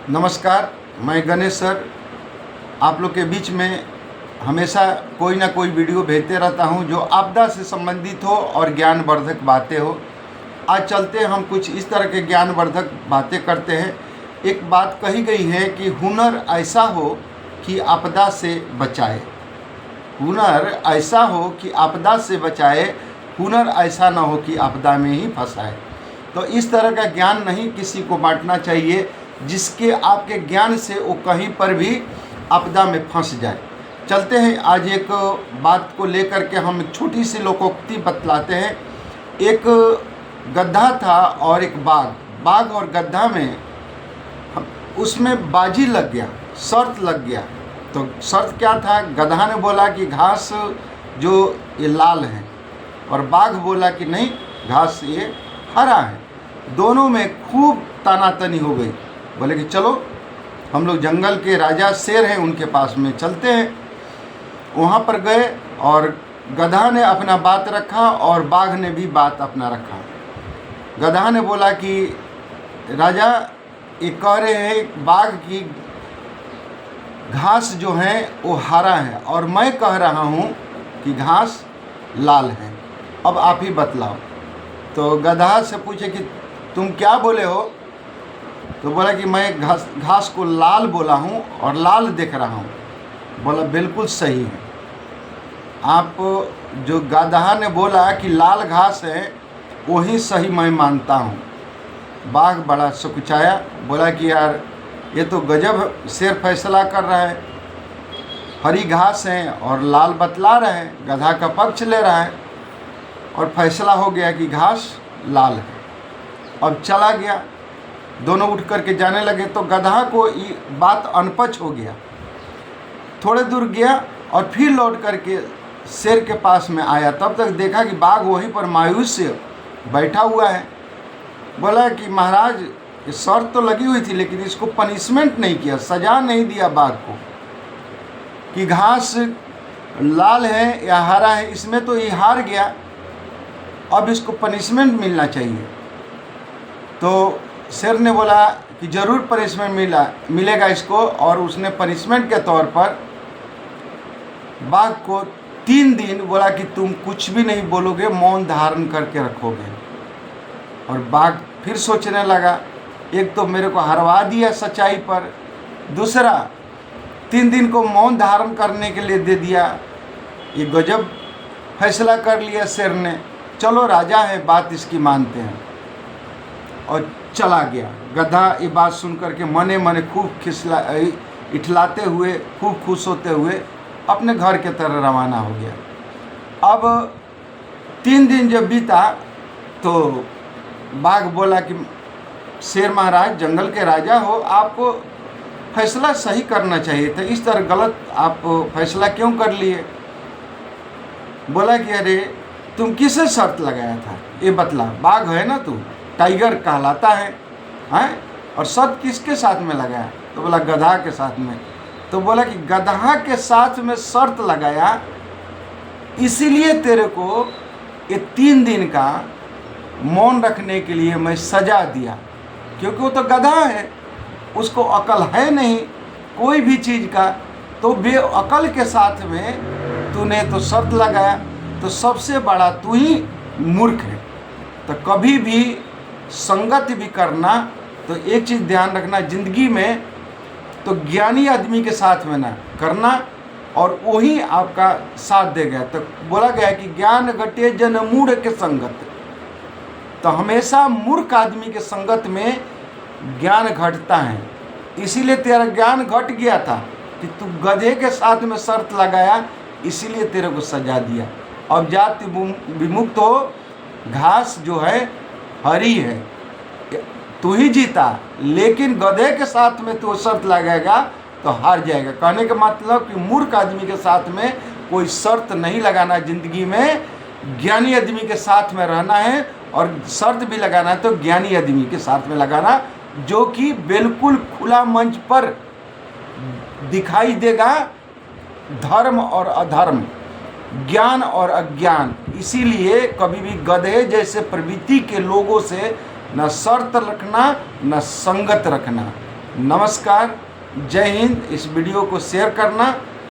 नमस्कार, मैं गणेश सर आप लोग के बीच में हमेशा कोई ना कोई वीडियो भेजते रहता हूं जो आपदा से संबंधित हो और ज्ञानवर्धक बातें हो। आज चलते हम कुछ इस तरह के ज्ञानवर्धक बातें करते हैं। एक बात कही गई है कि हुनर ऐसा हो कि आपदा से बचाए। हुनर ऐसा हो कि आपदा से बचाए, हुनर ऐसा ना हो कि आपदा में ही फंसाए। तो इस तरह का ज्ञान नहीं किसी को बांटना चाहिए जिसके आपके ज्ञान से वो कहीं पर भी आपदा में फंस जाए। चलते हैं आज एक बात को लेकर के हम छोटी सी लोकोक्ति बतलाते हैं। एक गधा था और एक बाघ और गधा में उसमें बाजी लग गया, शर्त लग गया। तो शर्त क्या था? गधा ने बोला कि घास जो ये लाल है और बाघ बोला कि नहीं, घास ये हरा है। दोनों में खूब तानातनी हो गई। बोले कि चलो हम लोग जंगल के राजा शेर हैं उनके पास में चलते हैं। वहाँ पर गए और गधा ने अपना बात रखा और बाघ ने भी बात अपना रखा। गधा ने बोला कि राजा ये कह रहे हैं बाघ की घास जो है वो हरा है और मैं कह रहा हूँ कि घास लाल है, अब आप ही बतलाओ। तो गधा से पूछे कि तुम क्या बोले हो? तो बोला कि मैं घास को लाल बोला हूँ और लाल देख रहा हूँ। बोला बिल्कुल सही है। आप जो गधा ने बोला कि लाल घास है वही सही मैं मानता हूँ। बाघ बड़ा सुकुचाया, बोला कि यार ये तो गजब शेर फैसला कर रहा है। हरी घास है और लाल बतला रहा है, गधा का पक्ष ले रहा है और फैसला हो गया कि घास लाल है। अब चला गया, दोनों उठ करके जाने लगे। तो गधा को ये बात अनपच हो गया। थोड़े दूर गया और फिर लौट करके शेर के पास में आया। तब तक देखा कि बाघ वहीं पर मायूस से बैठा हुआ है। बोला कि महाराज ये शर्त तो लगी हुई थी लेकिन इसको पनिशमेंट नहीं किया, सजा नहीं दिया बाघ को कि घास लाल है या हरा है, इसमें तो ये हार गया, अब इसको पनिशमेंट मिलना चाहिए। तो शेर ने बोला कि ज़रूर पनिशमेंट मिलेगा इसको। और उसने पनिशमेंट के तौर पर बाघ को 3 दिन बोला कि तुम कुछ भी नहीं बोलोगे, मौन धारण करके रखोगे। और बाघ फिर सोचने लगा, एक तो मेरे को हरवा दिया सच्चाई पर, दूसरा 3 दिन को मौन धारण करने के लिए दे दिया। ये गजब फैसला कर लिया शेर ने। चलो राजा है, बात इसकी मानते हैं। और चला गया। गधा ये बात सुन करके मने मने खूब इठलाते हुए, खूब खुश होते हुए अपने घर के तरह रवाना हो गया। अब 3 दिन जब बीता तो बाघ बोला कि शेर महाराज जंगल के राजा हो, आपको फैसला सही करना चाहिए था, इस तरह गलत आप फैसला क्यों कर लिए? बोला कि अरे तुम किसे शर्त लगाया था ये बतला। बाघ है ना तू, टाइगर कहलाता है, हैं? और शर्त किसके साथ में लगाया? तो बोला गधा के साथ में। तो बोला कि गधा के साथ में शर्त लगाया इसीलिए तेरे को ये 3 दिन का मौन रखने के लिए मैं सजा दिया, क्योंकि वो तो गधा है, उसको अकल है नहीं कोई भी चीज़ का। तो बेअकल के साथ में तूने तो शर्त लगाया, तो सबसे बड़ा तू ही मूर्ख है। तो कभी भी संगत भी करना तो एक चीज़ ध्यान रखना ज़िंदगी में, तो ज्ञानी आदमी के साथ में ना करना और वही आपका साथ देगा। तो बोला गया कि ज्ञान घटे जन मूढ़ के संगत। तो हमेशा मूर्ख आदमी के संगत में ज्ञान घटता है। इसीलिए तेरा ज्ञान घट गया था कि तू गधे के साथ में शर्त लगाया, इसीलिए तेरे को सजा दिया। अब जाति विमुक्त हो, घास जो है हरी है, तू ही जीता, लेकिन गधे के साथ में तू शर्त लगाएगा तो हार जाएगा। कहने का मतलब कि मूर्ख आदमी के साथ में कोई शर्त नहीं लगाना ज़िंदगी में, ज्ञानी आदमी के साथ में रहना है। और शर्त भी लगाना है तो ज्ञानी आदमी के साथ में लगाना, जो कि बिल्कुल खुला मंच पर दिखाई देगा धर्म और अधर्म, ज्ञान और अज्ञान। इसीलिए कभी भी गधे जैसे प्रवृत्ति के लोगों से न शर्त रखना न संगत रखना। नमस्कार, जय हिंद। इस वीडियो को शेयर करना